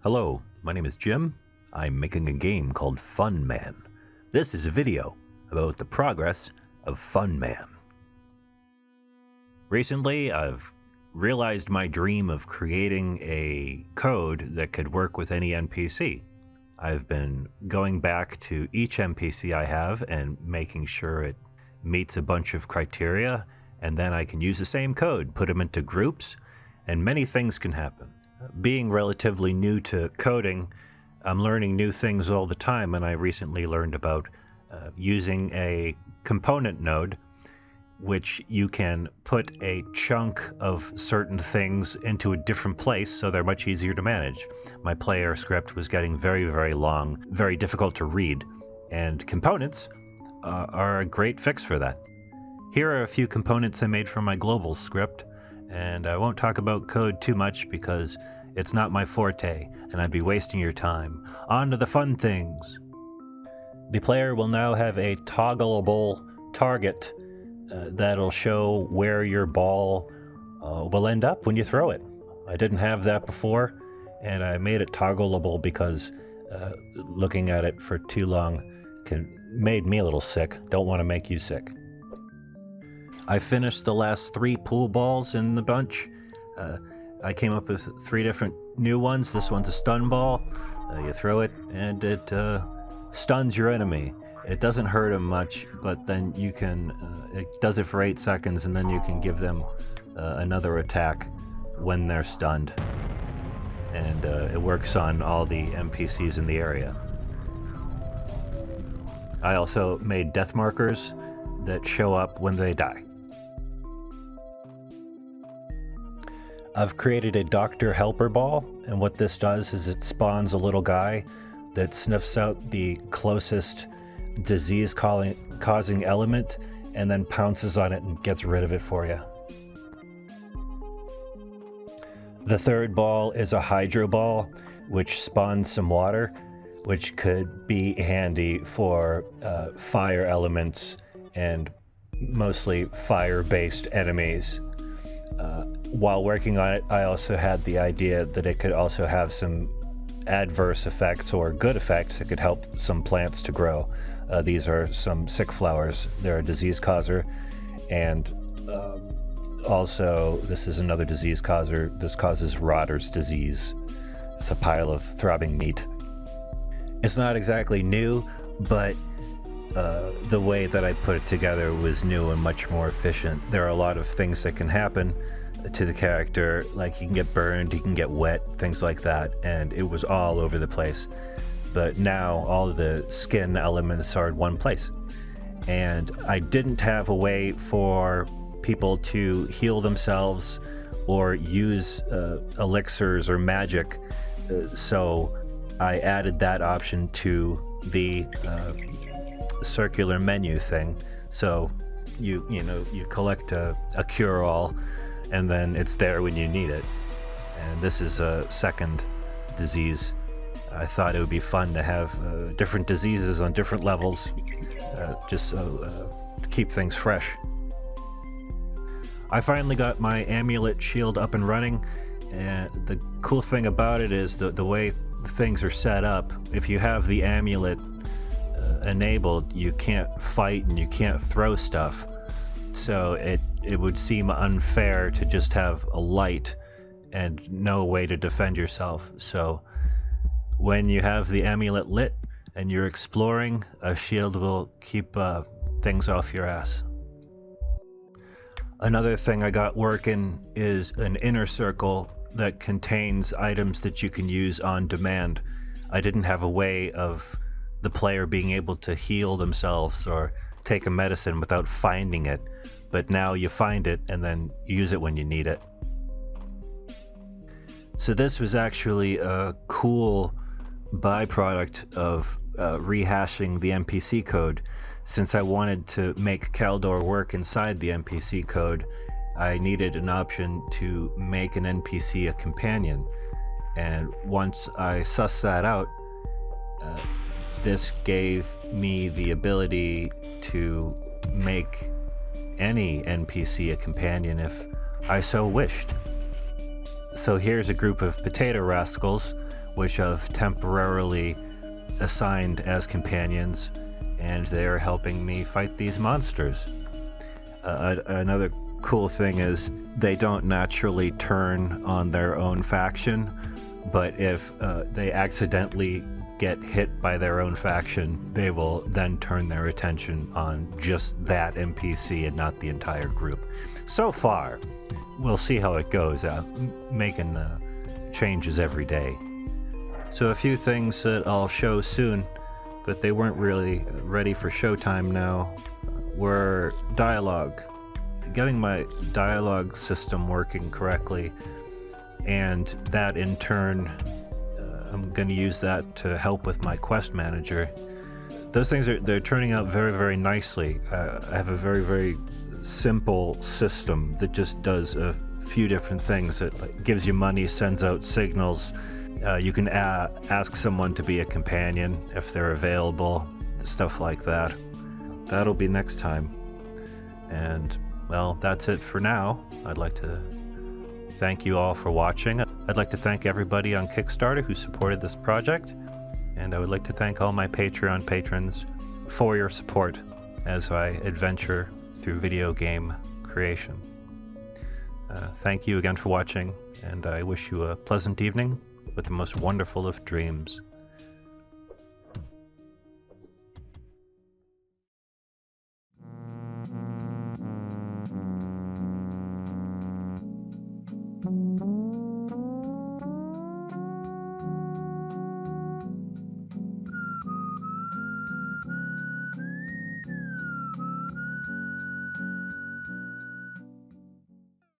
Hello, my name is Jim. I'm making a game called Fun Man. This is a video about the progress of Fun Man. Recently, I've realized my dream of creating a code that could work with any NPC. I've been going back to each NPC I have and making sure it meets a bunch of criteria, and then I can use the same code, put them into groups, and many things can happen. Being relatively new to coding, I'm learning new things all the time, and I recently learned about using a component node, which you can put a chunk of certain things into a different place so they're much easier to manage. My player script was getting very, very long, very difficult to read, and components are a great fix for that. Here are a few components I made for my global script, and I won't talk about code too much because it's not my forte, and I'd be wasting your time. On to the fun things. The player will now have a toggleable target that'll show where your ball will end up when you throw it. I didn't have that before, and I made it toggleable because looking at it for too long made me a little sick. Don't want to make you sick. I finished the last 3 pool balls in the bunch. I came up with 3 different new ones. This one's a stun ball. You throw it and it stuns your enemy. It doesn't hurt them much, but then you can, it does it for 8 seconds, and then you can give them another attack when they're stunned. And it works on all the NPCs in the area. I also made death markers that show up when they die. I've created a Doctor Helper ball, and what this does is it spawns a little guy that sniffs out the closest disease-causing element and then pounces on it and gets rid of it for you. The third ball is a Hydro ball, which spawns some water, which could be handy for fire elements and mostly fire-based enemies. While working on it, I also had the idea that it could also have some adverse effects or good effects that could help some plants to grow. These are some sick flowers. They're a disease causer, and also this is another disease causer. This causes Rotter's disease. It's a pile of throbbing meat. It's not exactly new, but the way that I put it together was new and much more efficient. There are a lot of things that can happen to the character, like he can get burned, he can get wet, things like that, and it was all over the place. But now all of the skin elements are in one place. And I didn't have a way for people to heal themselves or use elixirs or magic, so I added that option to the circular menu thing. So you collect a cure-all, and then it's there when you need it. And this is a second disease. I thought it would be fun to have different diseases on different levels, just so to keep things fresh. I finally got my amulet shield up and running, and the cool thing about it is the way things are set up. If you have the amulet enabled, you can't fight and you can't throw stuff. So it would seem unfair to just have a light and no way to defend yourself. So when you have the amulet lit and you're exploring, a shield will keep things off your ass. Another thing I got working is an inner circle that contains items that you can use on demand. I didn't have a way of the player being able to heal themselves or take a medicine without finding it, but now you find it and then use it when you need it. So this was actually a cool byproduct of rehashing the NPC code. Since I wanted to make Caldor work inside the NPC code, I needed an option to make an NPC a companion. And once I sussed that out, this gave me the ability to make any NPC a companion if I so wished. So here's a group of potato rascals which I've temporarily assigned as companions, and they're helping me fight these monsters. Another cool thing is they don't naturally turn on their own faction, but if they accidentally get hit by their own faction, they will then turn their attention on just that NPC and not the entire group. So far, we'll see how it goes, making changes every day. So a few things that I'll show soon, but they weren't really ready for showtime now, were dialogue. Getting my dialogue system working correctly, and that in turn, I'm going to use that to help with my quest manager. Those things they're turning out very, very nicely. I have a very, very simple system that just does a few different things. It gives you money, sends out signals. You can ask someone to be a companion if they're available, stuff like that. That'll be next time. And well, that's it for now. I'd like to thank you all for watching. I'd like to thank everybody on Kickstarter who supported this project, and I would like to thank all my Patreon patrons for your support as I adventure through video game creation. Thank you again for watching, and I wish you a pleasant evening with the most wonderful of dreams.